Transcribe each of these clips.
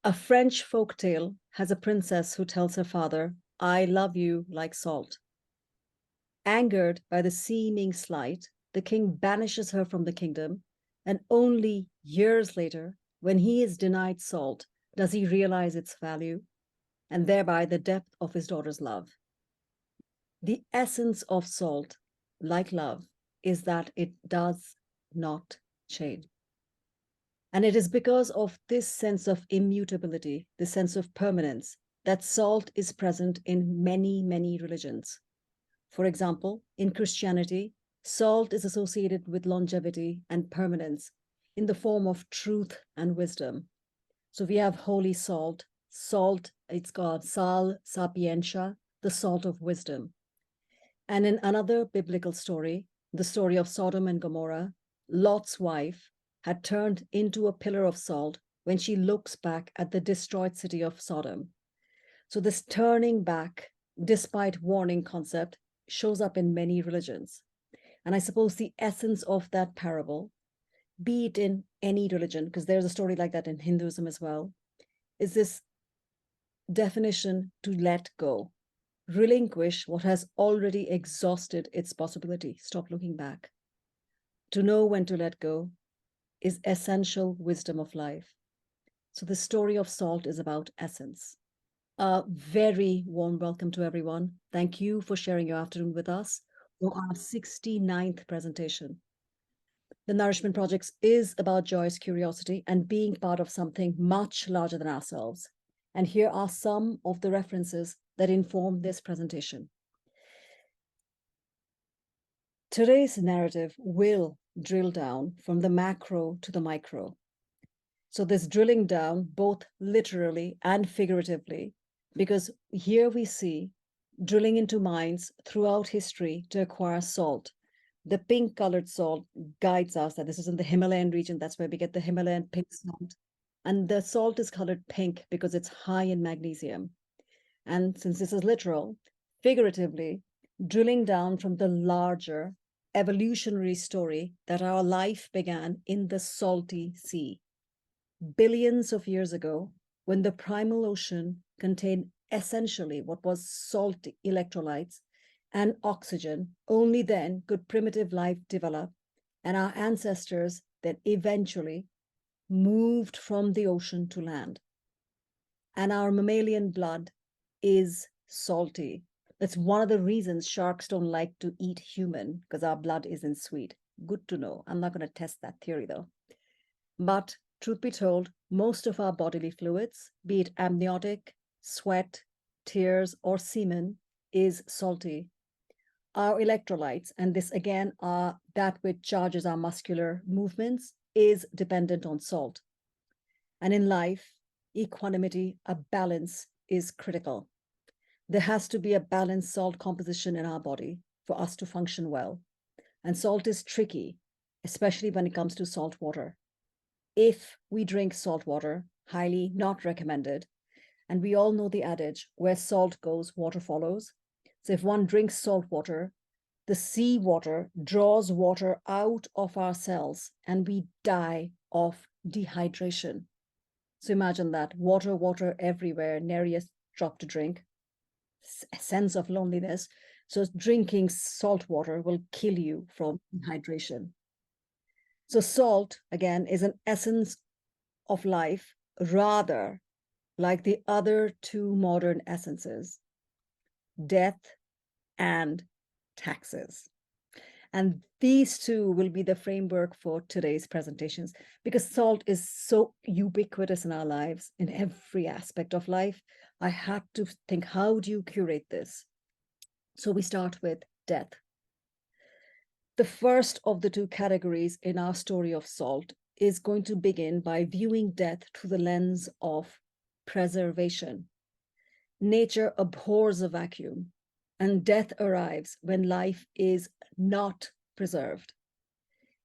A French folk tale has a princess who tells her father, I love you like salt. Angered by the seeming slight, the king banishes her from the kingdom, and only years later, when he is denied salt, does he realize its value and thereby the depth of his daughter's love. The essence of salt, like love, is that it does not change. And it is because of this sense of immutability, this sense of permanence, that salt is present in many, many religions. For example, in Christianity, salt is associated with longevity and permanence in the form of truth and wisdom. So we have holy salt, it's called sal sapientia, the salt of wisdom. And in another biblical story, the story of Sodom and Gomorrah, Lot's wife had turned into a pillar of salt when she looks back at the destroyed city of Sodom. So this turning back, despite warning concept, shows up in many religions. And I suppose the essence of that parable, be it in any religion, because there's a story like that in Hinduism as well, is this definition to let go, relinquish what has already exhausted its possibility, stop looking back. To know when to let go is essential wisdom of life. So the story of salt is about essence. A very warm welcome to everyone. Thank you for sharing your afternoon with us for our 69th presentation. The Nourishment Projects is about joyous curiosity and being part of something much larger than ourselves. And here are some of the references that inform this presentation. Today's narrative will drill down from the macro to the micro. So this drilling down both literally and figuratively, because here we see drilling into mines throughout history to acquire salt. The pink colored salt guides us that this is in the Himalayan region. That's where we get the Himalayan pink salt. And the salt is colored pink because it's high in magnesium. And since this is literal, figuratively, drilling down from the larger evolutionary story that our life began in the salty sea. Billions of years ago, when the primal ocean contained essentially what was salt electrolytes and oxygen, only then could primitive life develop, and our ancestors then eventually moved from the ocean to land. And our mammalian blood is salty. That's one of the reasons sharks don't like to eat human, because our blood isn't sweet. Good to know. I'm not going to test that theory though. But truth be told, most of our bodily fluids, be it amniotic, sweat, tears, or semen, is salty. Our electrolytes, and this again are that which charges our muscular movements, is dependent on salt. And in life, equanimity, a balance is critical. There has to be a balanced salt composition in our body for us to function well. And salt is tricky, especially when it comes to salt water. If we drink salt water, highly not recommended, and we all know the adage, where salt goes, water follows. So if one drinks salt water, the sea water draws water out of our cells and we die of dehydration. So imagine that, water everywhere, nary a drop to drink, a sense of loneliness. So drinking salt water will kill you from dehydration. So salt, again, is an essence of life, rather like the other two modern essences, death and taxes. And these two will be the framework for today's presentations, because salt is so ubiquitous in our lives, in every aspect of life. I had to think, how do you curate this? So we start with death. The first of the two categories in our story of salt is going to begin by viewing death through the lens of preservation. Nature abhors a vacuum, and death arrives when life is not preserved.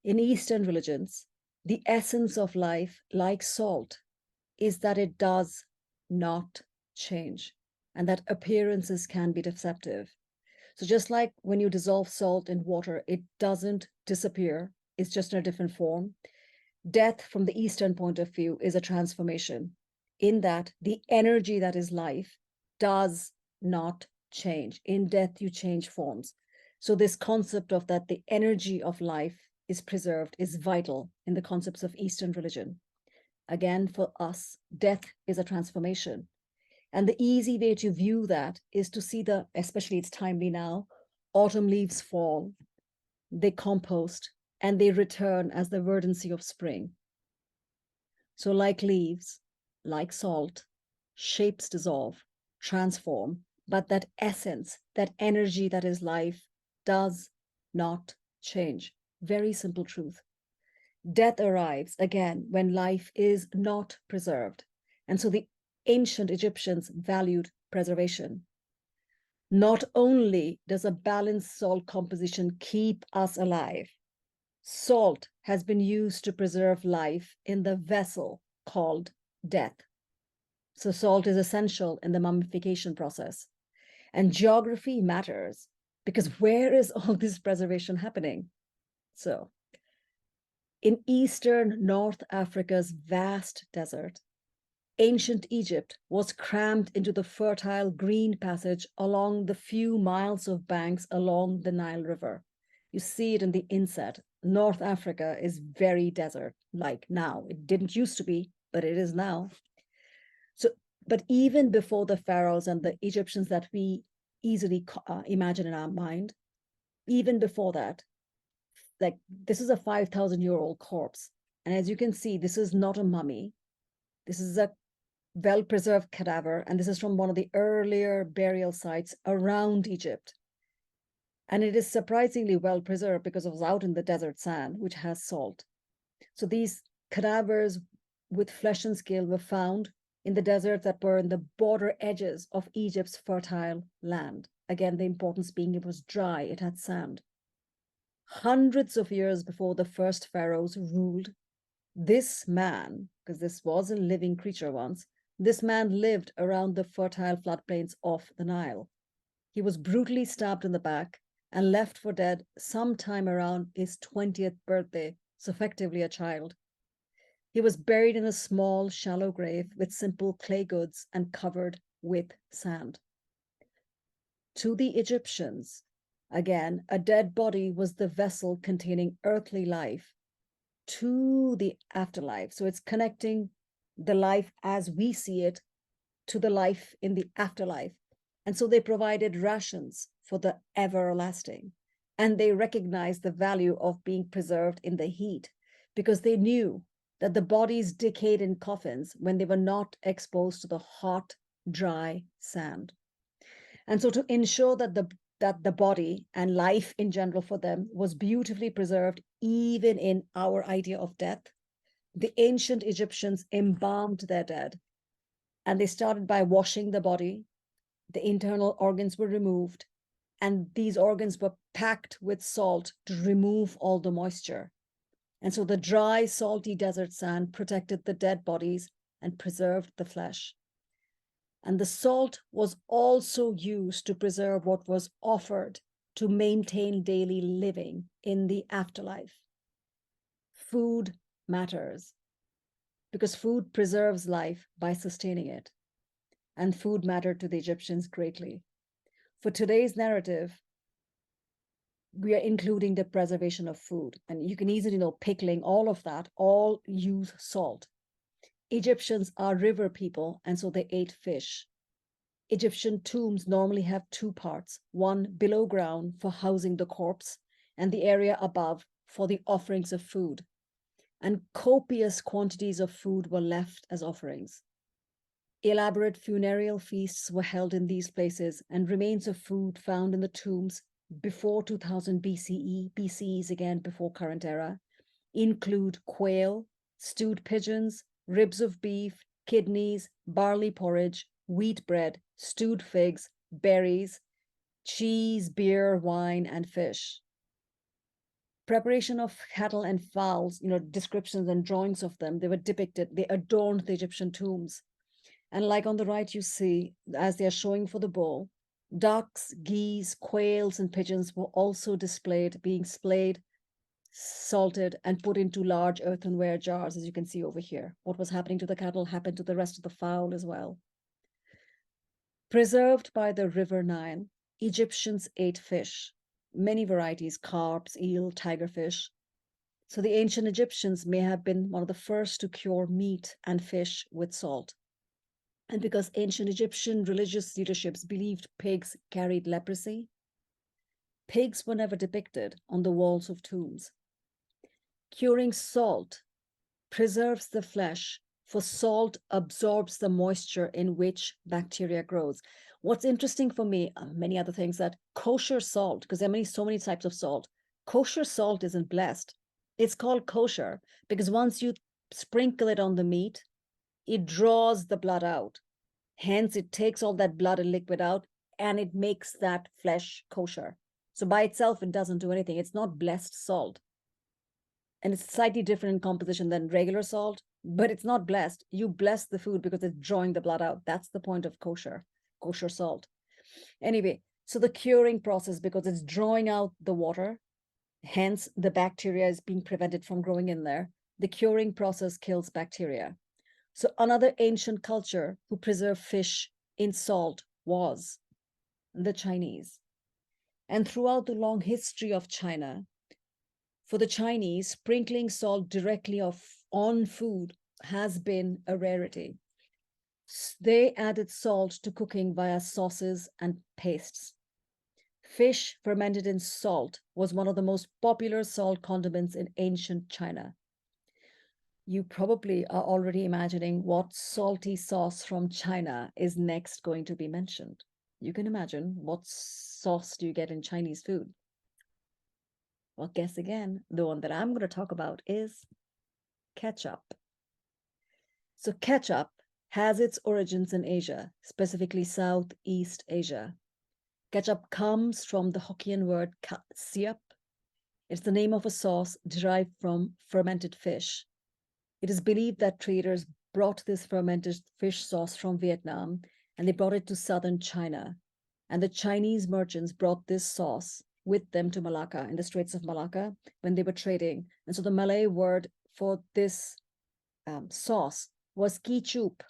In Eastern religions, the essence of life, like salt, is that it does not change, and that appearances can be deceptive. So just like when you dissolve salt in water, it doesn't disappear, it's just in a different form. Death, from the Eastern point of view, is a transformation. in that the energy that is life does not change. In death, you change forms. So this concept of that the energy of life is preserved is vital in the concepts of Eastern religion. Again, for us, death is a transformation. And the easy way to view that is to see especially it's timely now, autumn leaves fall, they compost, and they return as the verdancy of spring. So like leaves, like salt, shapes dissolve, transform, but that essence, that energy that is life does not change. Very simple truth. Death arrives again when life is not preserved. And so the ancient Egyptians valued preservation. Not only does a balanced salt composition keep us alive, salt has been used to preserve life in the vessel called death. So salt is essential in the mummification process. And geography matters because where is all this preservation happening? So in eastern North Africa's vast desert, ancient Egypt was crammed into the fertile green passage along the few miles of banks along the Nile River. You see it in the inset. North Africa is very desert-like now. It didn't used to be, but it is now. So, but even before the pharaohs and the Egyptians that we easily imagine in our mind, even before that, like this is a 5,000-year-old corpse. And as you can see, this is not a mummy. This is a well-preserved cadaver, and this is from one of the earlier burial sites around Egypt. And it is surprisingly well preserved because it was out in the desert sand, which has salt. So these cadavers with flesh and scale were found in the deserts that were in the border edges of Egypt's fertile land. Again, the importance being it was dry, it had sand. Hundreds of years before the first pharaohs ruled, this man, because this was a living creature once, this man lived around the fertile floodplains of the Nile. He was brutally stabbed in the back and left for dead sometime around his 20th birthday, so effectively a child. He was buried in a small, shallow grave with simple clay goods and covered with sand. To the Egyptians, again, a dead body was the vessel containing earthly life to the afterlife. So it's connecting the life as we see it to the life in the afterlife. And so they provided rations for the everlasting. And they recognized the value of being preserved in the heat because they knew that the bodies decayed in coffins when they were not exposed to the hot, dry sand. And so to ensure that the body and life in general for them was beautifully preserved, even in our idea of death, the ancient Egyptians embalmed their dead. And they started by washing the body. The internal organs were removed, and these organs were packed with salt to remove all the moisture. And so the dry, salty desert sand protected the dead bodies and preserved the flesh. And the salt was also used to preserve what was offered to maintain daily living in the afterlife. Food matters because food preserves life by sustaining it. And food mattered to the Egyptians greatly. For today's narrative, we are including the preservation of food. And you can easily know pickling, all of that, all use salt. Egyptians are river people, and so they ate fish. Egyptian tombs normally have two parts, one below ground for housing the corpse, and the area above for the offerings of food. And copious quantities of food were left as offerings. Elaborate funereal feasts were held in these places, and remains of food found in the tombs before 2000 BCE, BCEs again before current era, include quail, stewed pigeons, ribs of beef, kidneys, barley porridge, wheat bread, stewed figs, berries, cheese, beer, wine, and fish. Preparation of cattle and fowls, descriptions and drawings of them, they were depicted, they adorned the Egyptian tombs. And like on the right, you see, as they are showing for the bowl, ducks, geese, quails, and pigeons were also being displayed salted, and put into large earthenware jars, as you can see over here. What was happening to the cattle happened to the rest of the fowl as well. Preserved by the river Nile, Egyptians ate fish, many varieties, carps, eel, tigerfish. So the ancient Egyptians may have been one of the first to cure meat and fish with salt. And because ancient Egyptian religious leaderships believed pigs carried leprosy, pigs were never depicted on the walls of tombs. Curing salt preserves the flesh, for salt absorbs the moisture in which bacteria grows. What's interesting for me, many other things, that kosher salt, because there are so many types of salt, kosher salt isn't blessed. It's called kosher because once you sprinkle it on the meat, it draws the blood out. Hence, it takes all that blood and liquid out and it makes that flesh kosher. So by itself, it doesn't do anything. It's not blessed salt. And it's slightly different in composition than regular salt, but it's not blessed. You bless the food because it's drawing the blood out. That's the point of kosher salt. Anyway, so the curing process, because it's drawing out the water, hence the bacteria is being prevented from growing in there. The curing process kills bacteria. So another ancient culture who preserved fish in salt was the Chinese. And throughout the long history of China, for the Chinese, sprinkling salt directly on food has been a rarity. They added salt to cooking via sauces and pastes. Fish fermented in salt was one of the most popular salt condiments in ancient China. You probably are already imagining what salty sauce from China is next going to be mentioned. You can imagine, what sauce do you get in Chinese food? Well, guess again. The one that I'm going to talk about is ketchup. So ketchup has its origins in Asia, specifically Southeast Asia. Ketchup comes from the Hokkien word siap. It's the name of a sauce derived from fermented fish. It is believed that traders brought this fermented fish sauce from Vietnam and they brought it to southern China. And the Chinese merchants brought this sauce with them to Malacca, in the Straits of Malacca, when they were trading. And so the Malay word for this sauce was ketchup.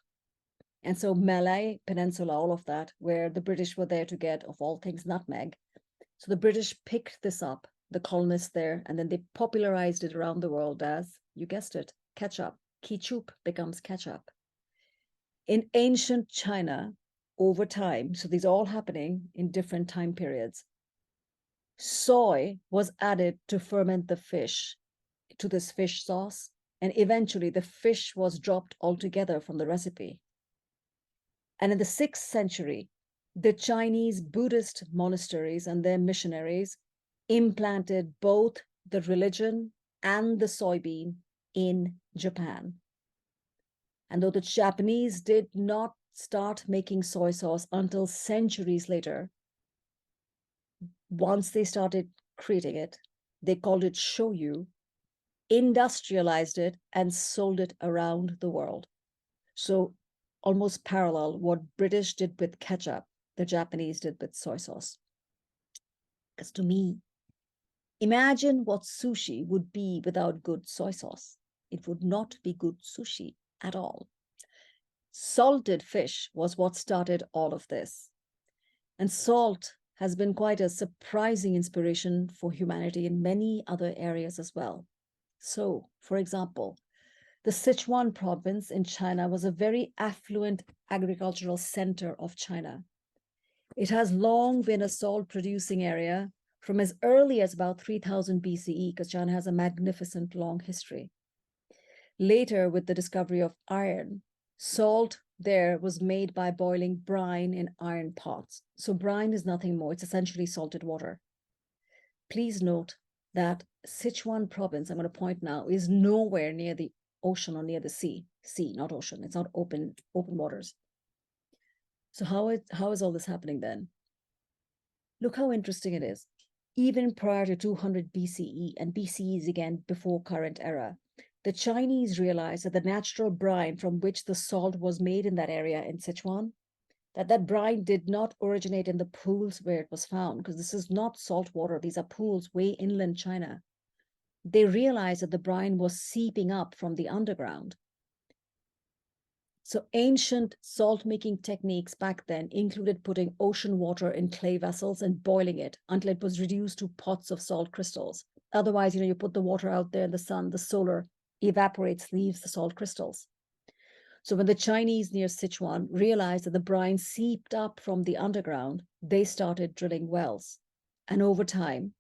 And so Malay Peninsula, all of that, where the British were there to get, of all things, nutmeg. So the British picked this up, the colonists there, and then they popularized it around the world as, you guessed it, ketchup. Ketchup becomes ketchup. In ancient China, over time, so these are all happening in different time periods, soy was added to ferment the fish, to this fish sauce, and eventually the fish was dropped altogether from the recipe. And in the 6th century, the Chinese Buddhist monasteries and their missionaries implanted both the religion and the soybean in Japan. And though the Japanese did not start making soy sauce until centuries later, once they started creating it, they called it shoyu, industrialized it, and sold it around the world. So almost parallel what British did with ketchup, the Japanese did with soy sauce. Because to me, imagine what sushi would be without good soy sauce. It would not be good sushi at all. Salted fish was what started all of this. And salt has been quite a surprising inspiration for humanity in many other areas as well. So, for example, the Sichuan province in China was a very affluent agricultural center of China. It has long been a salt-producing area from as early as about 3000 BCE, because China has a magnificent long history. Later, with the discovery of iron, salt there was made by boiling brine in iron pots. So brine is nothing more. It's essentially salted water. Please note that Sichuan province, I'm going to point now, is nowhere near the ocean or near the sea. Sea, not ocean. It's not open waters. So how is all this happening then? Look how interesting it is. Even prior to 200 BCE, and BCE is again before current era, the Chinese realized that the natural brine from which the salt was made in that area in Sichuan, that brine did not originate in the pools where it was found, because this is not salt water. These are pools way inland China. they realized that the brine was seeping up from the underground. So ancient salt-making techniques back then included putting ocean water in clay vessels and boiling it until it was reduced to pots of salt crystals. Otherwise, you put the water out there in the sun, the solar evaporates, leaves the salt crystals. So when the Chinese near Sichuan realized that the brine seeped up from the underground, they started drilling wells. And over time,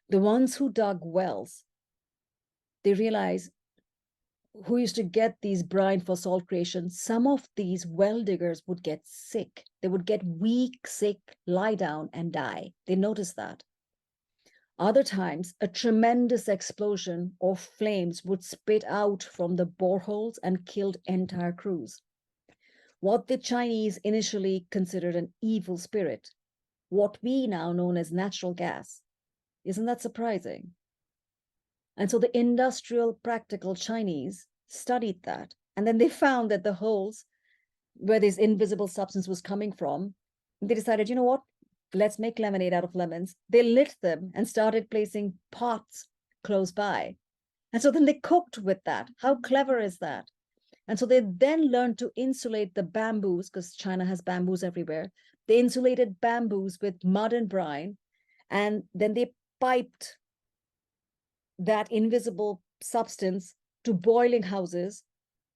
the ones who dug wells, they realized who used to get these brine for salt creation, some of these well diggers would get sick. They would get weak, sick, lie down and die. They noticed that. Other times, a tremendous explosion or flames would spit out from the boreholes and killed entire crews. What the Chinese initially considered an evil spirit, what we now know as natural gas. Isn't that surprising? And so the industrial, practical Chinese studied that. And then they found that the holes where this invisible substance was coming from, they decided, you know what? Let's make lemonade out of lemons. They lit them and started placing pots close by. And so then they cooked with that. How clever is that? And so they then learned to insulate the bamboos, because China has bamboos everywhere. They insulated bamboos with mud and brine, and then they piped that invisible substance to boiling houses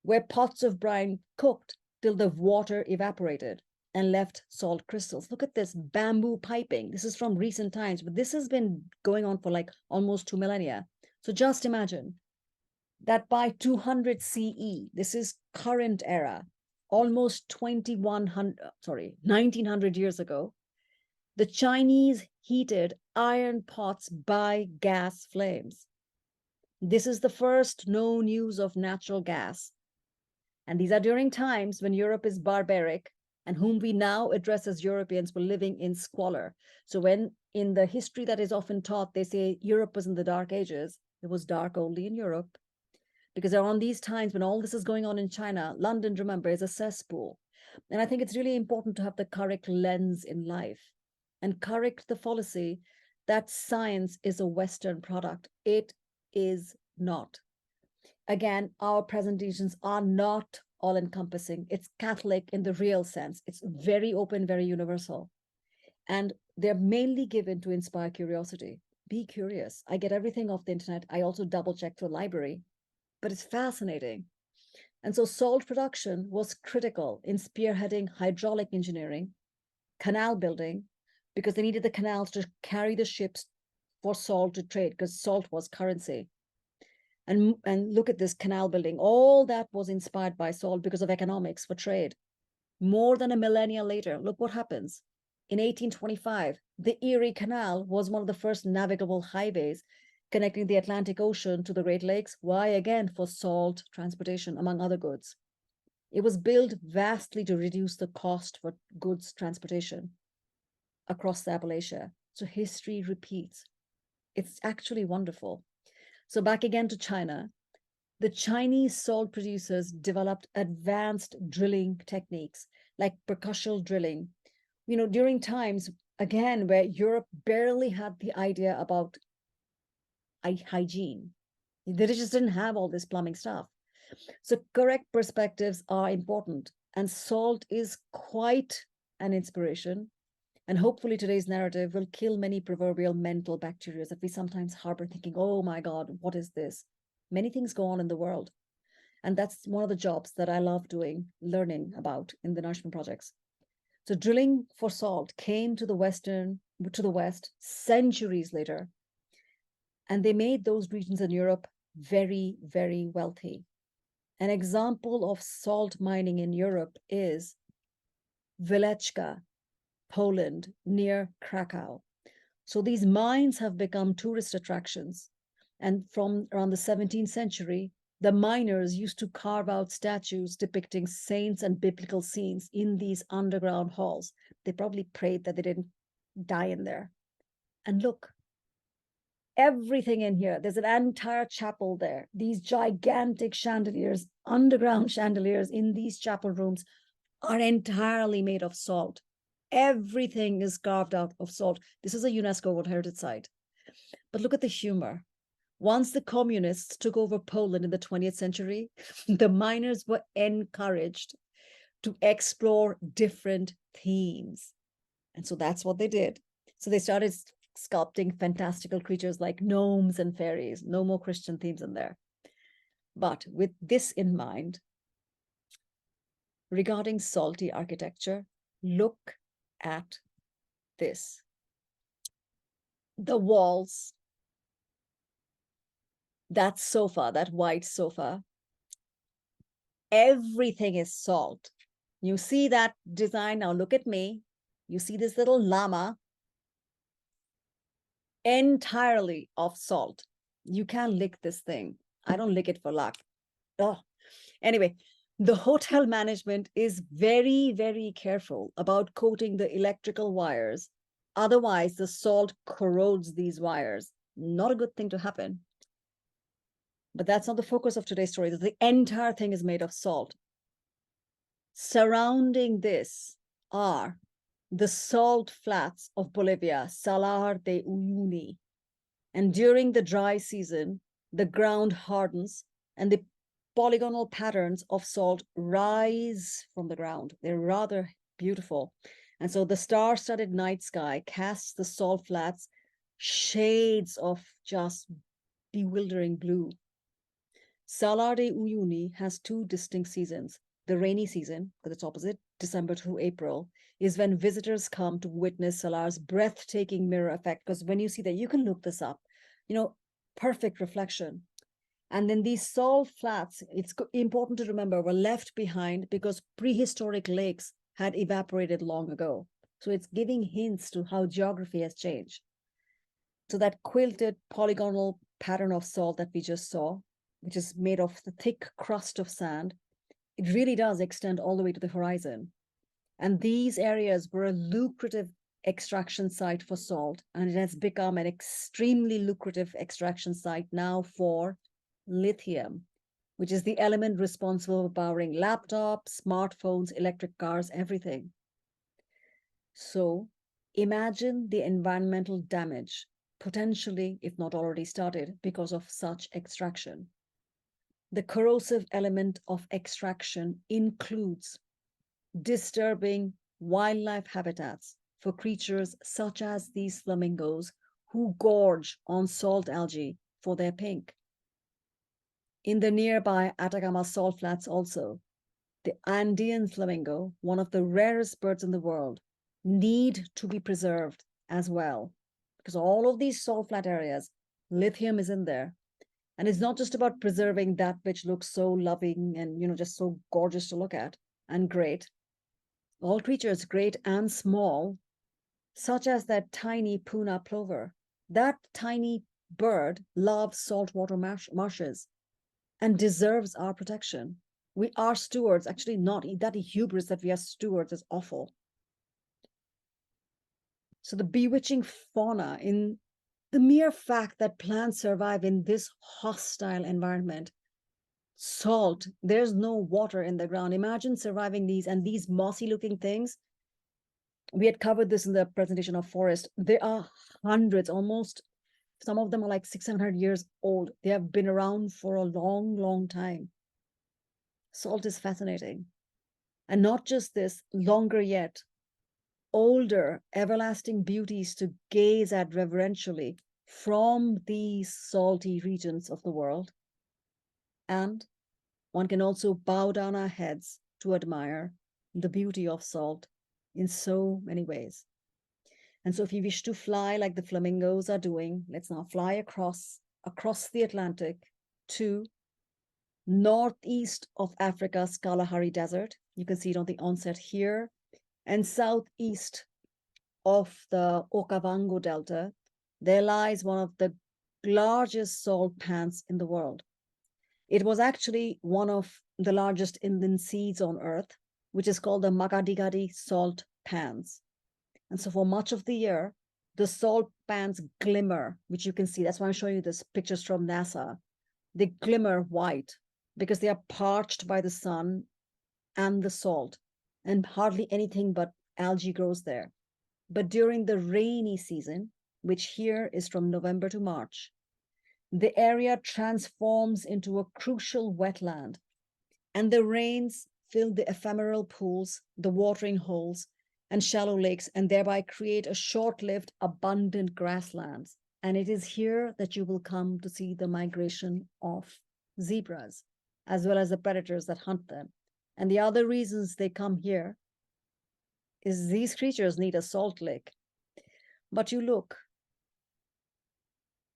where pots of brine cooked till the water evaporated and left salt crystals. Look at this bamboo piping. This is from recent times, but this has been going on for like almost 2 millennia. So just imagine that by 200 CE, this is current era, almost 1900 years ago, the Chinese heated iron pots by gas flames. This is the first known use of natural gas. And these are during times when Europe is barbaric and whom we now address as Europeans were living in squalor. So when in the history that is often taught, they say Europe was in the dark ages, it was dark only in Europe. Because around these times when all this is going on in China, London, remember, is a cesspool. And I think it's really important to have the correct lens in life and correct the fallacy that science is a Western product. It is not. Again, our presentations are not all encompassing. It's Catholic in the real sense. It's very open, very universal. And they're mainly given to inspire curiosity. Be curious. I get everything off the internet. I also double check the library, but it's fascinating. And so salt production was critical in spearheading hydraulic engineering, canal building, because they needed the canals to carry the ships for salt to trade, because salt was currency. And look at this canal building. All that was inspired by salt because of economics for trade. More than a millennia later, look what happens. In 1825, the Erie Canal was one of the first navigable highways connecting the Atlantic Ocean to the Great Lakes. Why? Again, for salt transportation, among other goods. It was built vastly to reduce the cost for goods transportation across the Appalachia. So history repeats. It's actually wonderful. So back again to China, the Chinese salt producers developed advanced drilling techniques like percussion drilling, during times, again, where Europe barely had the idea about hygiene. They just didn't have all this plumbing stuff. So correct perspectives are important, and salt is quite an inspiration. And hopefully today's narrative will kill many proverbial mental bacteria that we sometimes harbor thinking, oh my God, what is this? Many things go on in the world. And that's one of the jobs that I love doing, learning about in the Nourishment Projects. So drilling for salt came to the West centuries later. And they made those regions in Europe very, very wealthy. An example of salt mining in Europe is Wieleczka, Poland, near Krakow. So these mines have become tourist attractions. And from around the 17th century, the miners used to carve out statues depicting saints and biblical scenes in these underground halls. They probably prayed that they didn't die in there. And look, everything in here, there's an entire chapel there. These gigantic chandeliers, underground chandeliers in these chapel rooms are entirely made of salt. Everything is carved out of salt. This is a UNESCO World Heritage Site. But look at the humor. Once the communists took over Poland in the 20th century, the miners were encouraged to explore different themes. And so that's what they did. So they started sculpting fantastical creatures like gnomes and fairies. No more Christian themes in there. But with this in mind, regarding salty architecture, look at this. The walls, that sofa, that white sofa, everything is salt. You see that design? Now look at me. You see this little llama, entirely of salt. You can't lick this thing. I don't lick it for luck. Oh, anyway, the hotel management is very, very careful about coating the electrical wires. Otherwise, the salt corrodes these wires. Not a good thing to happen. But that's not the focus of today's story. The entire thing is made of salt. Surrounding this are the salt flats of Bolivia, Salar de Uyuni. And during the dry season, the ground hardens and the polygonal patterns of salt rise from the ground. They're rather beautiful. And so the star-studded night sky casts the salt flats shades of just bewildering blue. Salar de Uyuni has two distinct seasons. The rainy season, because it's opposite, December to April, is when visitors come to witness Salar's breathtaking mirror effect. Because when you see that, you can look this up, perfect reflection. And then these salt flats, it's important to remember, were left behind because prehistoric lakes had evaporated long ago. So it's giving hints to how geography has changed. So that quilted polygonal pattern of salt that we just saw, which is made of the thick crust of sand, it really does extend all the way to the horizon. And these areas were a lucrative extraction site for salt, and it has become an extremely lucrative extraction site now for lithium, which is the element responsible for powering laptops, smartphones, electric cars, everything. So imagine the environmental damage, potentially, if not already started, because of such extraction. The corrosive element of extraction includes disturbing wildlife habitats for creatures such as these flamingos who gorge on salt algae for their pink. In the nearby Atacama salt flats also, the Andean flamingo, one of the rarest birds in the world, need to be preserved as well. Because all of these salt flat areas, lithium is in there. And it's not just about preserving that which looks so loving and, just so gorgeous to look at and great. All creatures, great and small, such as that tiny Puna plover. That tiny bird loves saltwater marshes and deserves our protection. We are stewards, actually not that hubris that we are stewards is awful. So the bewitching fauna, in the mere fact that plants survive in this hostile environment, salt, there's no water in the ground. Imagine surviving these and these mossy looking things. We had covered this in the presentation of forest. There are hundreds, almost, some of them are like 600 years old. They have been around for a long, long time. Salt is fascinating. And not just this, longer yet, older, everlasting beauties to gaze at reverentially from these salty regions of the world. And one can also bow down our heads to admire the beauty of salt in so many ways. And so if you wish to fly like the flamingos are doing, let's now fly across the Atlantic to northeast of Africa's Kalahari Desert. You can see it on the onset here, and southeast of the Okavango Delta, there lies one of the largest salt pans in the world. It was actually one of the largest inland seas on Earth, which is called the Makgadikgadi salt pans. And so for much of the year, the salt pans glimmer, which you can see. That's why I'm showing you this pictures from NASA. They glimmer white because they are parched by the sun and the salt, and hardly anything but algae grows there. But during the rainy season, which here is from November to March, the area transforms into a crucial wetland, and the rains fill the ephemeral pools, the watering holes, and shallow lakes, and thereby create a short-lived, abundant grasslands. And it is here that you will come to see the migration of zebras, as well as the predators that hunt them. And the other reasons they come here is these creatures need a salt lick. But you look,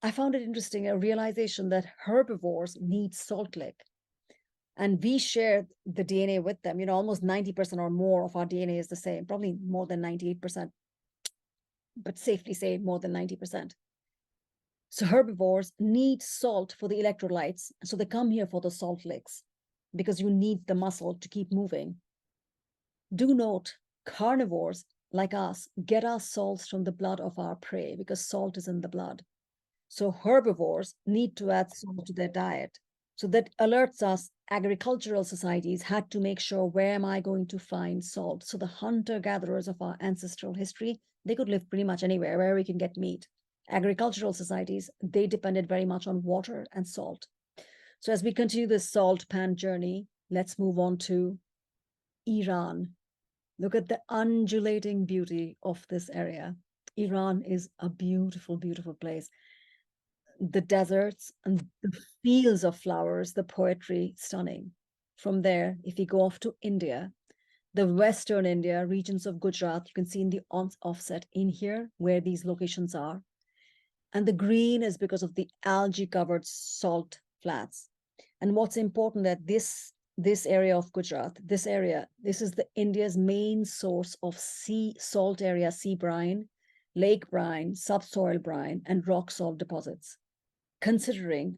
I found it interesting, a realization that herbivores need salt lick. And we share the DNA with them. Almost 90% or more of our DNA is the same, probably more than 98%, but safely say more than 90%. So herbivores need salt for the electrolytes. So they come here for the salt licks because you need the muscle to keep moving. Do note, carnivores like us get our salts from the blood of our prey because salt is in the blood. So herbivores need to add salt to their diet. So that alerts us, agricultural societies had to make sure, where am I going to find salt? So the hunter-gatherers of our ancestral history, they could live pretty much anywhere where we can get meat. Agricultural societies, they depended very much on water and salt. So as we continue this salt pan journey, let's move on to Iran. Look at the undulating beauty of this area. Iran is a beautiful, beautiful place. The deserts and the fields of flowers, the poetry, stunning. From there, if you go off to India, the Western India, regions of Gujarat, you can see in the offset in here where these locations are. And the green is because of the algae-covered salt flats. And what's important that this area of Gujarat, this is the India's main source of sea salt area, sea brine, lake brine, subsoil brine, and rock salt deposits. Considering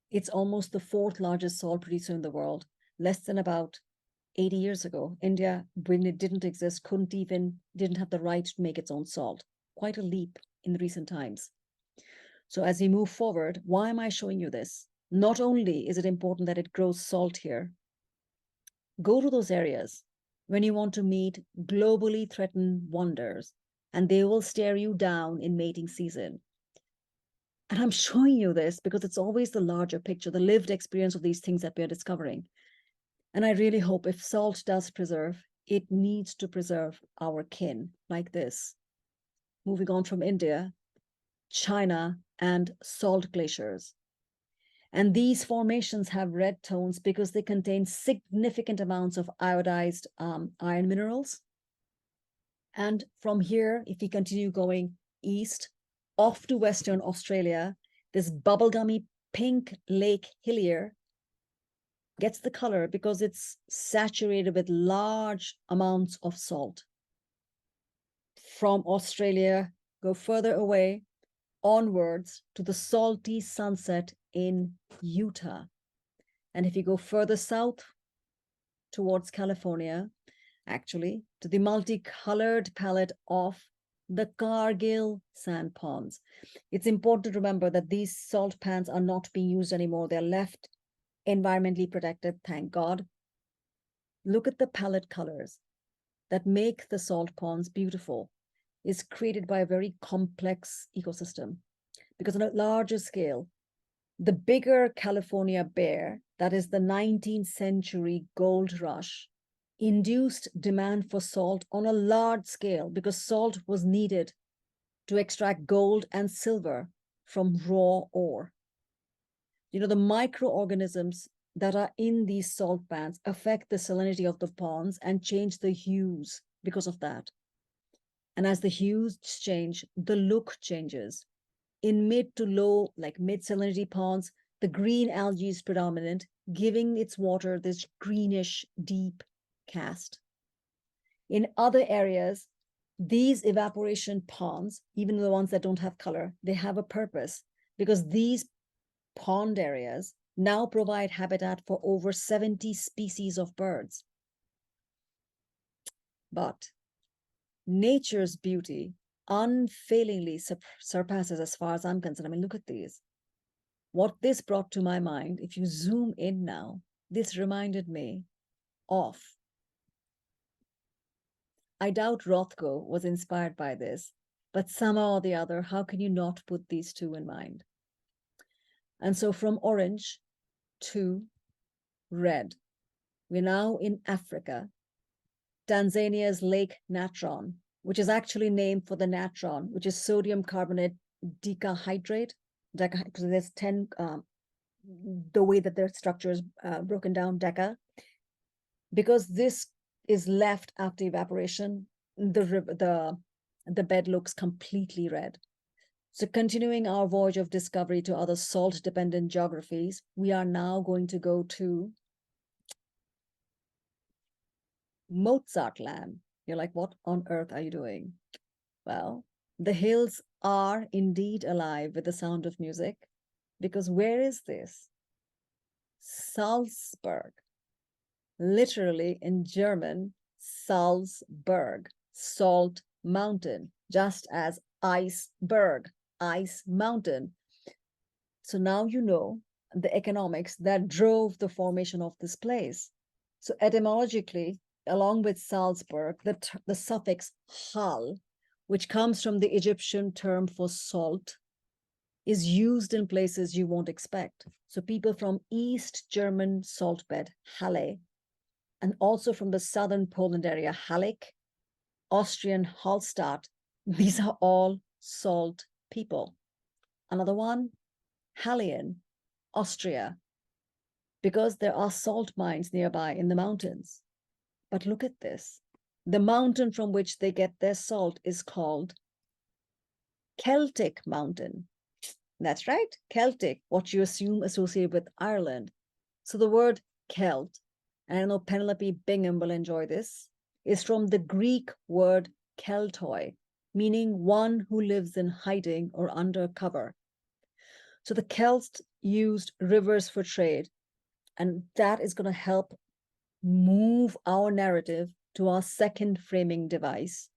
it's almost the fourth largest salt producer in the world, less than about 80 years ago, India, when it didn't exist, didn't have the right to make its own salt. Quite a leap in recent times. So as we move forward, why am I showing you this? Not only is it important that it grows salt here, go to those areas when you want to meet globally threatened wonders, and they will stare you down in mating season. And I'm showing you this because it's always the larger picture, the lived experience of these things that we're discovering. And I really hope if salt does preserve, it needs to preserve our kin like this. Moving on from India, China, and salt glaciers. And these formations have red tones because they contain significant amounts of iodized iron minerals. And from here, if we continue going east, off to Western Australia, this bubblegummy pink Lake Hillier gets the color because it's saturated with large amounts of salt. From Australia, go further away, onwards to the salty sunset in Utah. And if you go further south towards California, actually, to the multicolored palette of the Cargill sand ponds. It's important to remember that these salt pans are not being used anymore. They're left environmentally protected, thank God. Look at the palette colors that make the salt ponds beautiful. Is created by a very complex ecosystem. Because on a larger scale, the bigger California bear, that is the 19th century gold rush, induced demand for salt on a large scale because salt was needed to extract gold and silver from raw ore. The microorganisms that are in these salt pans affect the salinity of the ponds and change the hues because of that. And as the hues change, the look changes. In mid to low, like mid salinity ponds, the green algae is predominant, giving its water this greenish, deep cast. In other areas, these evaporation ponds, even the ones that don't have color, they have a purpose because these pond areas now provide habitat for over 70 species of birds. But nature's beauty unfailingly surpasses as far as I'm concerned. I mean, look at these. What this brought to my mind, if you zoom in now, this reminded me of, I doubt Rothko was inspired by this, but somehow or the other, how can you not put these two in mind? And so from orange to red, we're now in Africa, Tanzania's Lake Natron, which is actually named for the natron, which is sodium carbonate decahydrate. Because there's 10, the way that their structure is broken down, deca. Because this is left after evaporation, the bed looks completely red. So continuing our voyage of discovery to other salt-dependent geographies, we are now going to go to Mozart land. You're like, what on earth are you doing? Well, the hills are indeed alive with the sound of music, because where is this? Salzburg. Literally in German, Salzburg, salt mountain, just as iceberg, ice mountain. So now you know the economics that drove the formation of this place. So etymologically, along with Salzburg, the suffix hal, which comes from the Egyptian term for salt, is used in places you won't expect. So people from East German salt bed, Halle, and also from the southern Poland area, Halleck, Austrian Hallstatt, these are all salt people. Another one, Hallien, Austria, because there are salt mines nearby in the mountains. But look at this. The mountain from which they get their salt is called Celtic Mountain. That's right, Celtic, what you assume associated with Ireland. So the word Celt, and I know Penelope Bingham will enjoy this, is from the Greek word keltoi, meaning one who lives in hiding or under cover. So the Celts used rivers for trade, and that is going to help move our narrative to our second framing device,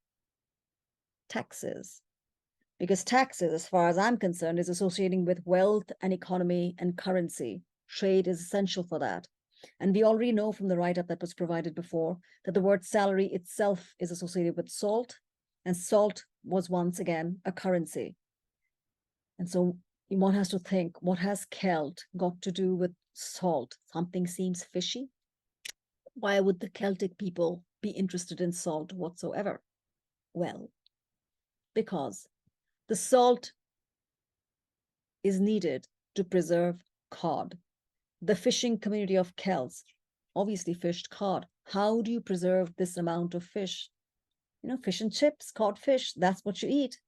taxes. Because taxes, as far as I'm concerned, is associating with wealth and economy and currency. Trade is essential for that. And we already know from the write-up that was provided before that the word salary itself is associated with salt, and salt was once again a currency. And so one has to think, what has Celt got to do with salt? Something seems fishy. Why would the Celtic people be interested in salt whatsoever? Well, because the salt is needed to preserve cod. The fishing community of Celts obviously fished cod. How do you preserve this amount of fish? You know, fish and chips, cod fish, that's what you eat.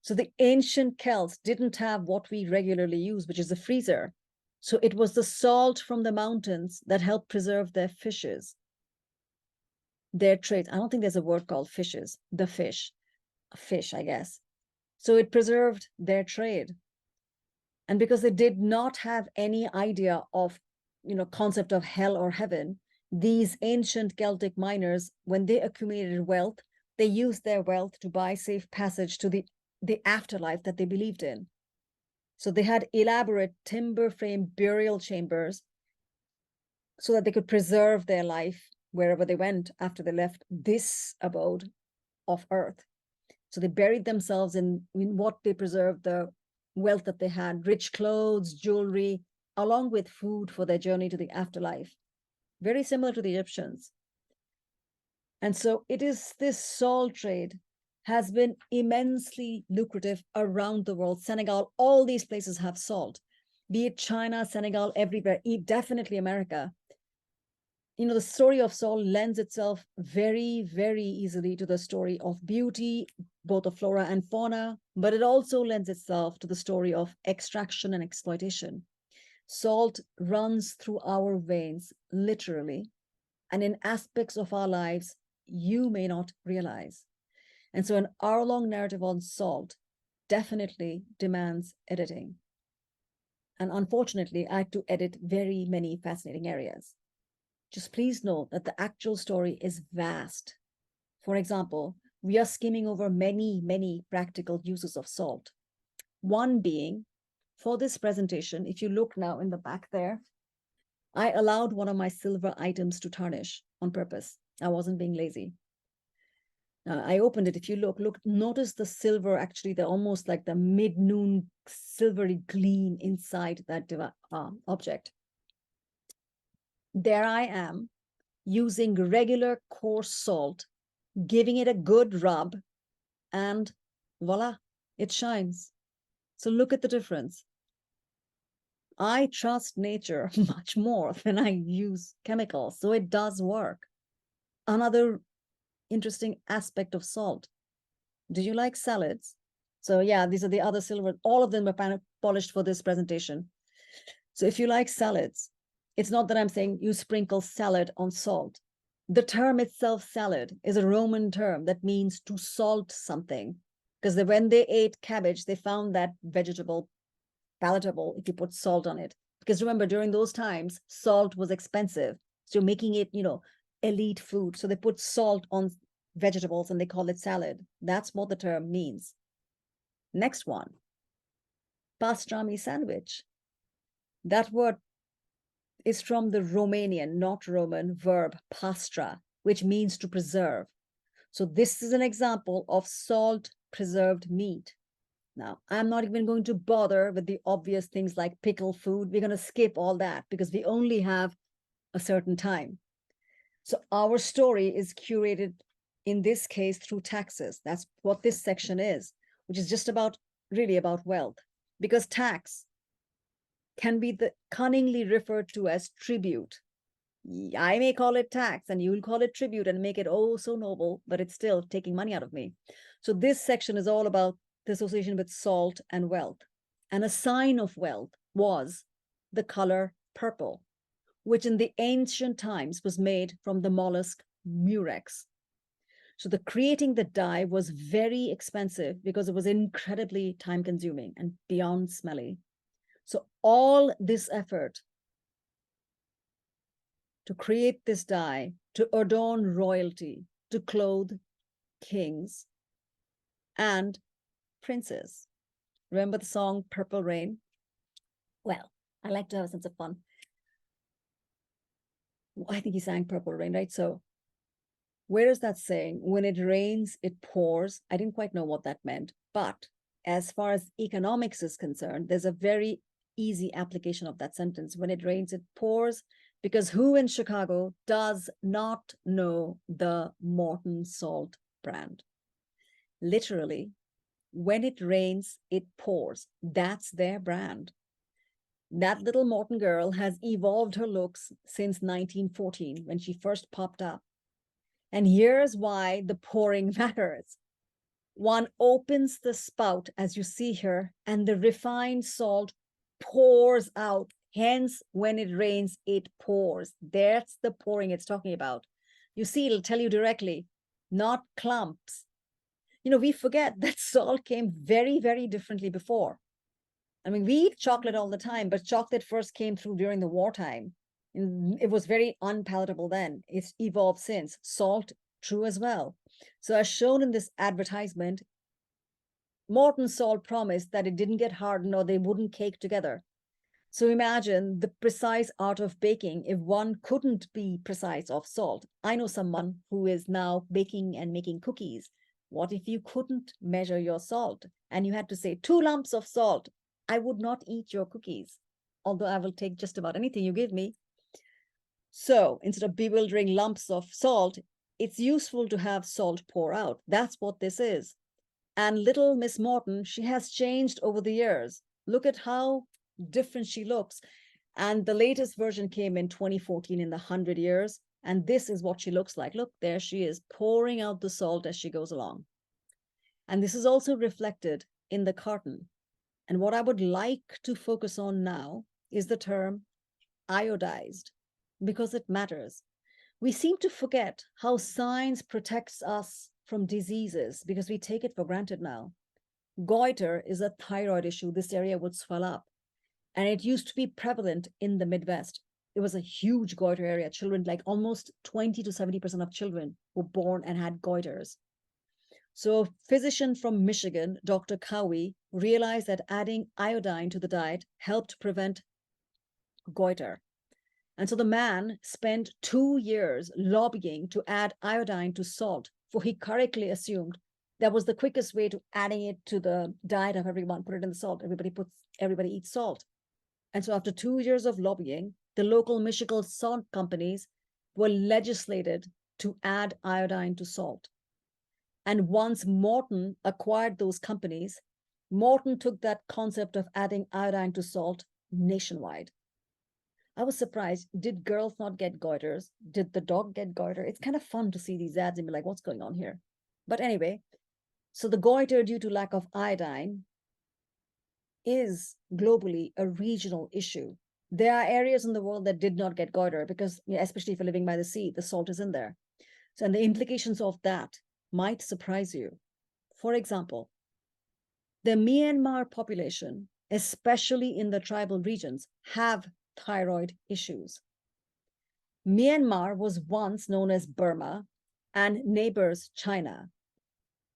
So the ancient Celts didn't have what we regularly use, which is a freezer. So it was the salt from the mountains that helped preserve their fishes, their trade. I don't think there's a word called fishes, the fish, I guess. So it preserved their trade. And because they did not have any idea of, concept of hell or heaven, these ancient Celtic miners, when they accumulated wealth, they used their wealth to buy safe passage to the afterlife that they believed in. So they had elaborate timber frame burial chambers so that they could preserve their life wherever they went after they left this abode of earth. So they buried themselves in what they preserved, the wealth that they had, rich clothes, jewelry, along with food for their journey to the afterlife. Very similar to the Egyptians. And so it is this salt trade has been immensely lucrative around the world. Senegal, all these places have salt, be it China, Senegal, everywhere, definitely America. The story of salt lends itself very, very easily to the story of beauty, both of flora and fauna, but it also lends itself to the story of extraction and exploitation. Salt runs through our veins, literally, and in aspects of our lives you may not realize. And so an hour-long narrative on salt definitely demands editing. And unfortunately, I had to edit very many fascinating areas. Just please note that the actual story is vast. For example, we are skimming over many, many practical uses of salt. One being, for this presentation, if you look now in the back there, I allowed one of my silver items to tarnish on purpose. I wasn't being lazy. I opened it. If you look, notice the silver, actually, the almost like the mid-noon silvery gleam inside that object. There I am using regular coarse salt, giving it a good rub, and voila, it shines. So look at the difference. I trust nature much more than I use chemicals, so it does work. Another interesting aspect of salt. Do you like salads? So yeah, these are the other silver. All of them are polished for this presentation. So if you like salads, it's not that I'm saying you sprinkle salad on salt. The term itself, salad, is a Roman term that means to salt something. Because when they ate cabbage, they found that vegetable palatable if you put salt on it. Because remember, during those times, salt was expensive. So making it, elite food. So they put salt on vegetables and they call it salad. That's what the term means. Next one, pastrami sandwich. That word is from the Romanian, not Roman, verb pastra, which means to preserve. So this is an example of salt preserved meat. Now, I'm not even going to bother with the obvious things like pickle food. We're going to skip all that because we only have a certain time. So our story is curated, in this case, through taxes. That's what this section is, which is just about, really about wealth. Because tax can be cunningly referred to as tribute. I may call it tax and you'll call it tribute and make it oh so noble, but it's still taking money out of me. So this section is all about the association with salt and wealth. And a sign of wealth was the color purple, which in the ancient times was made from the mollusk murex. So the creating the dye was very expensive because it was incredibly time consuming and beyond smelly. So all this effort to create this dye, to adorn royalty, to clothe kings and princes. Remember the song Purple Rain? Well, I like to have a sense of fun. I think he sang Purple Rain, right? So where is that saying? When it rains, it pours. I didn't quite know what that meant. But as far as economics is concerned, there's a very easy application of that sentence. When it rains, it pours. Because who in Chicago does not know the Morton Salt brand? Literally, when it rains, it pours. That's their brand. That little Morton girl has evolved her looks since 1914 when she first popped up. And here's why the pouring matters. One opens the spout, as you see here, and the refined salt pours out. Hence, when it rains, it pours. That's the pouring it's talking about. You see, it'll tell you directly, not clumps. We forget that salt came very, very differently before. I mean, we eat chocolate all the time, but chocolate first came through during the wartime. It was very unpalatable then. It's evolved since. Salt, true as well. So as shown in this advertisement, Morton Salt promised that it didn't get hardened or they wouldn't cake together. So imagine the precise art of baking if one couldn't be precise of salt. I know someone who is now baking and making cookies. What if you couldn't measure your salt and you had to say 2 lumps of salt? I would not eat your cookies, although I will take just about anything you give me. So instead of bewildering lumps of salt, it's useful to have salt pour out. That's what this is. And little Miss Morton, she has changed over the years. Look at how different she looks. And the latest version came in 2014 in the 100 years. And this is what she looks like. Look, there she is pouring out the salt as she goes along. And this is also reflected in the carton. And what I would like to focus on now is the term iodized, because it matters. We seem to forget how science protects us from diseases because we take it for granted now. Goiter is a thyroid issue. This area would swell up. And it used to be prevalent in the Midwest. It was a huge goiter area. Children, like almost 20 to 70% of children were born and had goiters. So a physician from Michigan, Dr. Cowie, realized that adding iodine to the diet helped prevent goiter. And so the man spent 2 years lobbying to add iodine to salt for he correctly assumed that was the quickest way to adding it to the diet of everyone, put it in the salt. Everybody eats salt. And so after 2 years of lobbying, the local Michigan salt companies were legislated to add iodine to salt. And once Morton acquired those companies, Morton took that concept of adding iodine to salt nationwide. I was surprised. Did girls not get goiters? Did the dog get goiter? It's kind of fun to see these ads and be like, what's going on here? But anyway, so the goiter due to lack of iodine is globally a regional issue. There are areas in the world that did not get goiter because, especially if you're living by the sea, the salt is in there. So, and the implications of that might surprise you. For example, the Myanmar population, especially in the tribal regions, have thyroid issues. Myanmar was once known as Burma and neighbors China.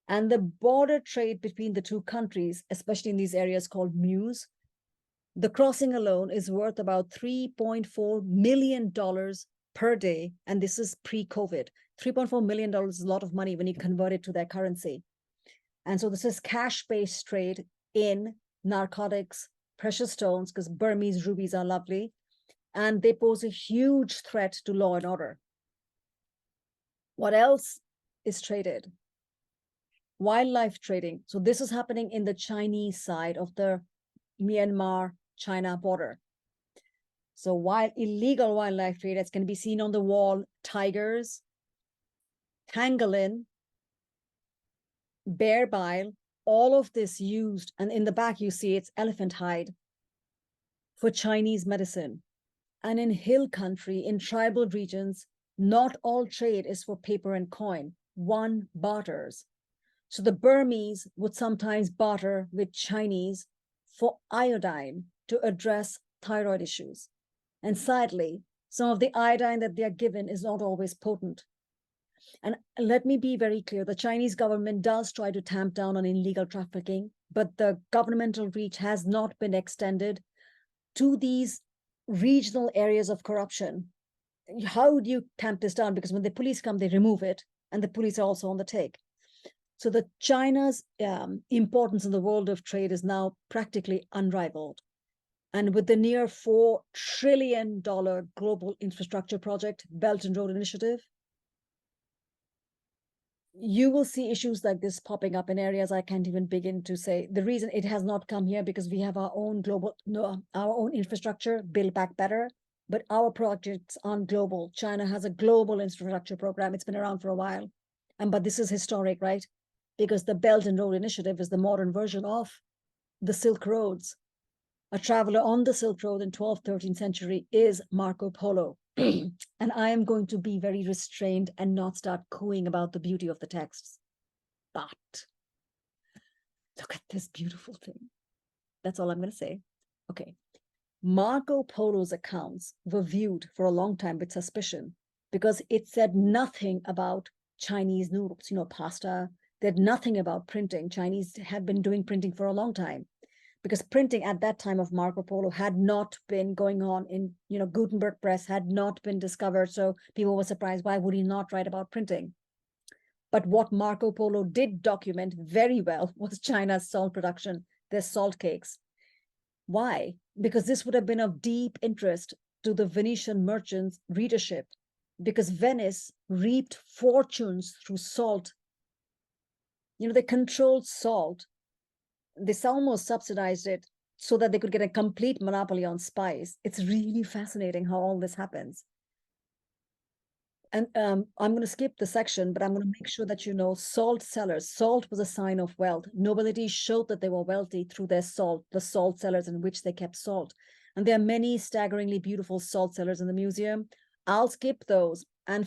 And the border trade between the two countries, especially in these areas called MUs, the crossing alone is worth about $3.4 million per day. And this is pre-COVID. $3.4 million is a lot of money when you convert it to their currency. And so this is cash-based trade in narcotics, precious stones, because Burmese rubies are lovely, and they pose a huge threat to law and order. What else is traded? Wildlife trading. So this is happening in the Chinese side of the Myanmar-China border. So while illegal wildlife trade, as can be seen on the wall, tigers, pangolin, bear bile, all of this used, and in the back you see it's elephant hide for Chinese medicine. And in hill country, in tribal regions, not all trade is for paper and coin. One barters. So the Burmese would sometimes barter with Chinese for iodine to address thyroid issues. And sadly, some of the iodine that they are given is not always potent. And let me be very clear, the Chinese government does try to tamp down on illegal trafficking, but the governmental reach has not been extended to these regional areas of corruption. How do you tamp this down? Because when the police come, they remove it, and the police are also on the take. So the China's importance in the world of trade is now practically unrivaled. And with the near $4 trillion global infrastructure project, Belt and Road Initiative, you will see issues like this popping up in areas I can't even begin to say. The reason it has not come here because we have our own our own infrastructure, Build Back Better, but our projects aren't global. China has a global infrastructure program. It's been around for a while. But this is historic, right? Because the Belt and Road Initiative is the modern version of the Silk Roads. A traveler on the Silk Road in 12th, 13th century is Marco Polo. And I am going to be very restrained and not start cooing about the beauty of the texts. But look at this beautiful thing. That's all I'm going to say. Okay. Marco Polo's accounts were viewed for a long time with suspicion because it said nothing about Chinese noodles, pasta. They had nothing about printing. Chinese had been doing printing for a long time because printing at that time of Marco Polo had not been going on in, Gutenberg press had not been discovered. So people were surprised, why would he not write about printing? But what Marco Polo did document very well was China's salt production, their salt cakes. Why? Because this would have been of deep interest to the Venetian merchants' readership, because Venice reaped fortunes through salt. They controlled salt. They almost subsidized it so that they could get a complete monopoly on spice. It's really fascinating how all this happens. And I'm going to skip the section, but I'm going to make sure that salt cellars. Salt was a sign of wealth. Nobility showed that they were wealthy through their salt, the salt cellars in which they kept salt. And there are many staggeringly beautiful salt cellars in the museum. I'll skip those and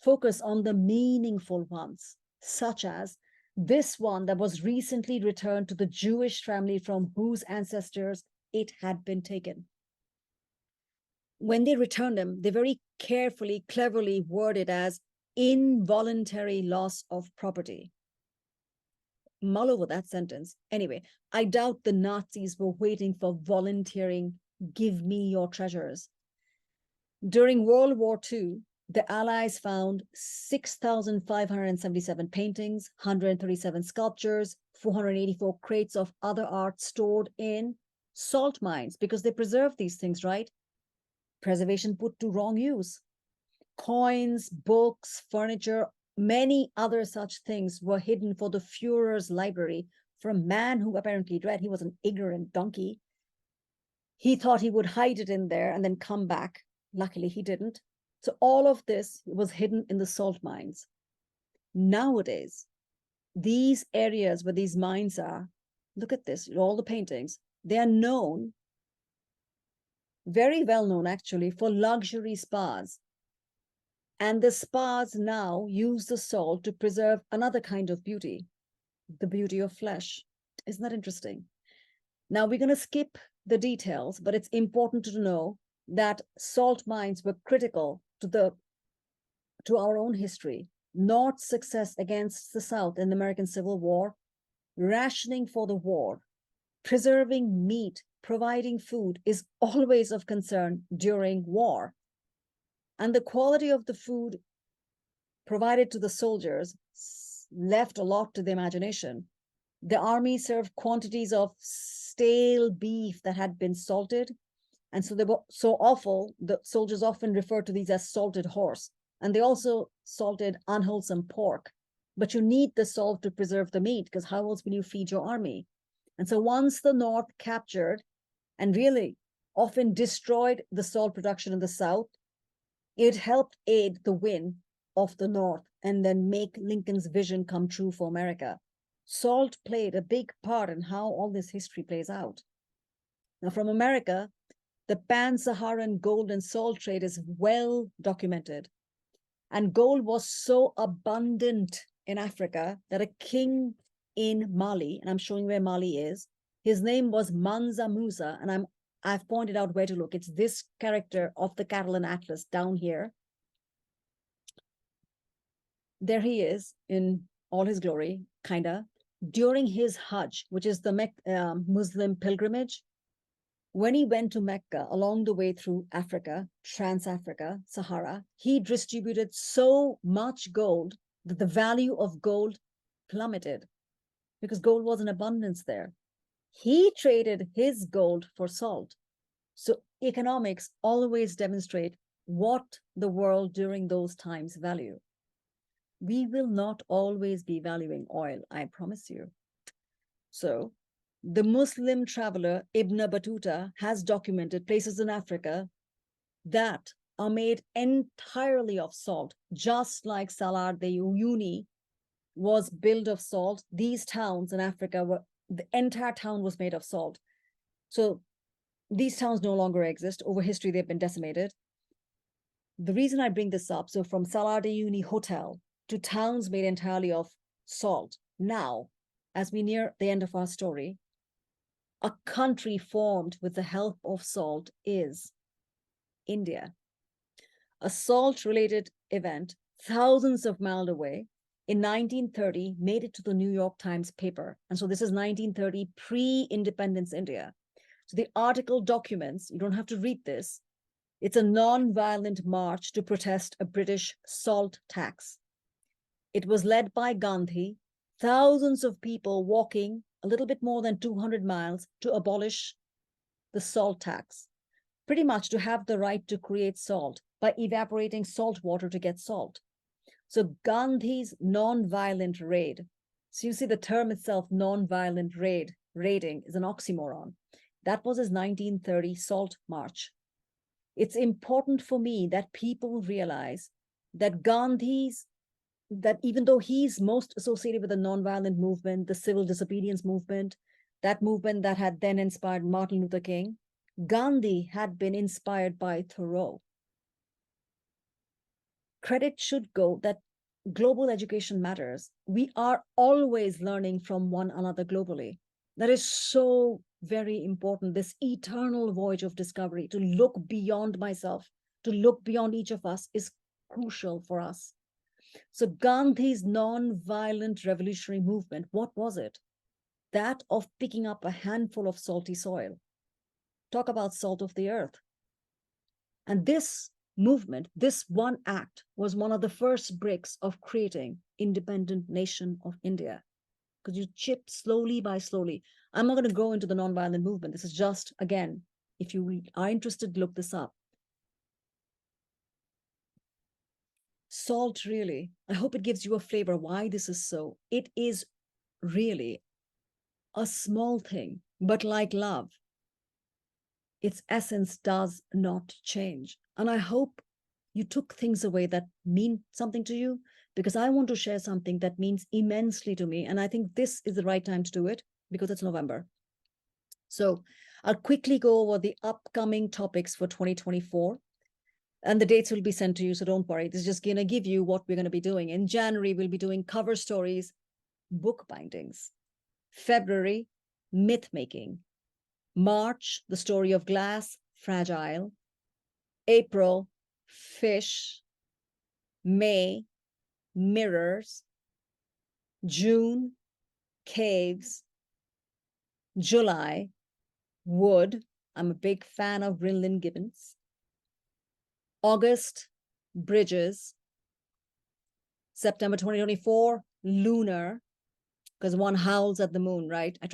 focus on the meaningful ones, such as this one that was recently returned to the Jewish family from whose ancestors it had been taken. When they returned them, they very carefully, cleverly worded as involuntary loss of property. Mull over that sentence. Anyway, I doubt the Nazis were waiting for volunteering, give me your treasures. During World War II, The Allies found 6,577 paintings, 137 sculptures, 484 crates of other art stored in salt mines because they preserved these things, right? Preservation put to wrong use. Coins, books, furniture, many other such things were hidden for the Fuhrer's library for a man who apparently read. He was an ignorant donkey. He thought he would hide it in there and then come back. Luckily, he didn't. So all of this was hidden in the salt mines. Nowadays, these areas where these mines are, look at this, all the paintings, they are known, very well known actually, for luxury spas. And the spas now use the salt to preserve another kind of beauty, the beauty of flesh. Isn't that interesting? Now we're going to skip the details, but it's important to know that salt mines were critical to our own history. North's success against the South in the American Civil War, rationing for the war, preserving meat, providing food is always of concern during war. And the quality of the food provided to the soldiers left a lot to the imagination. The army served quantities of stale beef that had been salted. And so they were so awful, the soldiers often referred to these as salted horse. And they also salted unwholesome pork. But you need the salt to preserve the meat, because how else will you feed your army? And so once the North captured and really often destroyed the salt production in the South, it helped aid the win of the North and then make Lincoln's vision come true for America. Salt played a big part in how all this history plays out. Now, from America, the pan-Saharan gold and salt trade is well documented. And gold was so abundant in Africa that a king in Mali, and I'm showing where Mali is, his name was Mansa Musa, and I've pointed out where to look. It's this character of the Catalan Atlas down here. There he is in all his glory, kinda. During his Hajj, which is the Muslim pilgrimage, when he went to Mecca along the way through Africa, Trans-Africa, Sahara, he distributed so much gold that the value of gold plummeted because gold was in abundance there. He traded his gold for salt. So economics always demonstrate what the world during those times value. We will not always be valuing oil, I promise you. So the Muslim traveler Ibn Battuta has documented places in Africa that are made entirely of salt, just like Salar de Uyuni was built of salt. These towns in Africa the entire town was made of salt. So these towns no longer exist. Over history, they've been decimated. The reason I bring this up, so from Salar de Uyuni Hotel to towns made entirely of salt. Now, as we near the end of our story, a country formed with the help of salt is India. A salt-related event thousands of miles away in 1930 made it to the New York Times paper. And so this is 1930, pre-independence India. So the article documents, you don't have to read this, it's a non-violent march to protest a British salt tax. It was led by Gandhi, thousands of people walking a little bit more than 200 miles to abolish the salt tax, pretty much to have the right to create salt by evaporating salt water to get salt. So Gandhi's non-violent raid, so you see the term itself, non-violent raiding is an oxymoron. That was his 1930 salt march. It's important for me that people realize that that even though he's most associated with the nonviolent movement, the civil disobedience movement, that movement that had then inspired Martin Luther King, Gandhi had been inspired by Thoreau. Credit should go that global education matters. We are always learning from one another globally. That is so very important, this eternal voyage of discovery, to look beyond myself, to look beyond each of us is crucial for us. So Gandhi's non-violent revolutionary movement, what was it? That of picking up a handful of salty soil. Talk about salt of the earth. And this movement, this one act was one of the first bricks of creating independent nation of India. Because you chip slowly by slowly. I'm not going to go into the nonviolent movement. This is just, again, if you are interested, look this up. Salt, really, I hope it gives you a flavor why this is so. It is really a small thing, but like love, its essence does not change. And I hope you took things away that mean something to you, because I want to share something that means immensely to me. And I think this is the right time to do it because it's November. So I'll quickly go over the upcoming topics for 2024. And the dates will be sent to you, so don't worry. This is just going to give you what we're going to be doing. In January, we'll be doing cover stories, book bindings. February, myth making. March, the story of glass, fragile. April, fish. May, mirrors. June, caves. July, wood. I'm a big fan of Grinlin Gibbons. August, bridges. September 2024, lunar, because one howls at the moon, right? I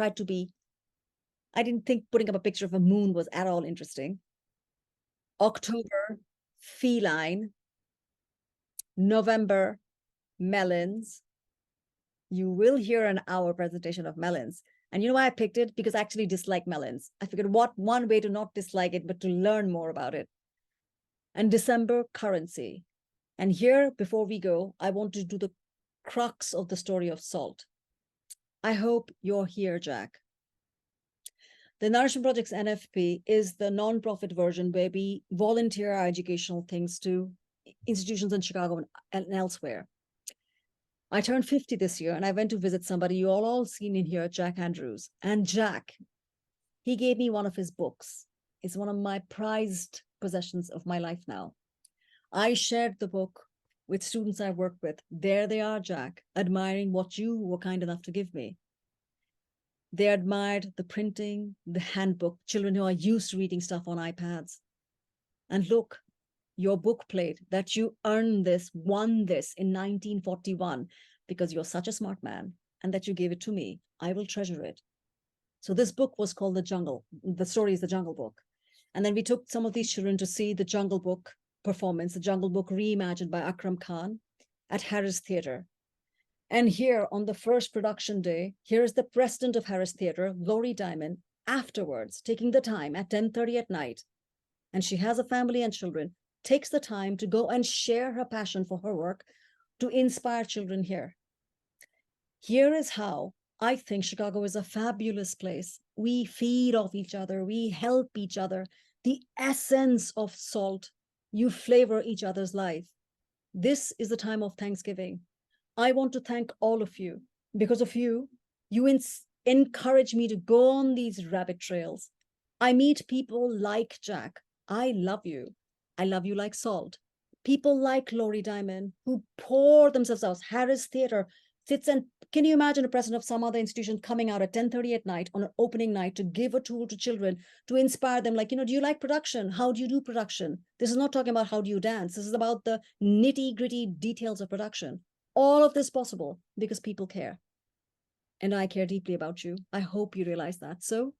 didn't think putting up a picture of a moon was at all interesting. October, feline. November, melons. You will hear an hour presentation of melons. And you know why I picked it? Because I actually dislike melons. I figured what one way to not dislike it, but to learn more about it. And December, currency. And here, before we go, I want to do the crux of the story of salt. I hope you're here, Jack. The Nourishment Project's NFP is the non-profit version where we volunteer our educational things to institutions in Chicago and elsewhere. I turned 50 this year and I went to visit somebody you all seen in here, Jack Andrews. And Jack, he gave me one of his books. It's one of my prized possessions of my life now. I shared the book with students I work with. There they are, Jack, admiring what you were kind enough to give me. They admired the printing, the handbook, children who are used to reading stuff on iPads. And look, your book plate that you earned this, won this in 1941 because you're such a smart man and that you gave it to me. I will treasure it. So this book was called The Jungle. The story is The Jungle Book. And then we took some of these children to see the Jungle Book performance, the Jungle Book reimagined by Akram Khan at Harris Theatre. And here on the first production day, here is the president of Harris Theatre, Lori Diamond, afterwards, taking the time at 10:30 at night. And she has a family and children, takes the time to go and share her passion for her work to inspire children here. Here is how I think Chicago is a fabulous place. We feed off each other. We help each other. The essence of salt, you flavor each other's life. This is the time of Thanksgiving. I want to thank all of you. Because of you, you encourage me to go on these rabbit trails. I meet people like Jack. I love you. I love you like salt. People like Lori Diamond who pour themselves out. Harris Theatre sits and can you imagine a president of some other institution coming out at 10:30 at night on an opening night to give a tool to children to inspire them? Like, do you like production? How do you do production? This is not talking about how do you dance. This is about the nitty gritty details of production. All of this possible because people care. And I care deeply about you. I hope you realize that. So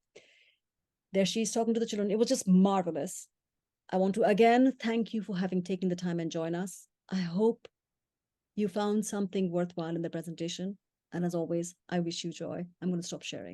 there she's talking to the children. It was just marvelous. I want to again thank you for having taken the time and join us. I hope you found something worthwhile in the presentation. And as always, I wish you joy. I'm going to stop sharing.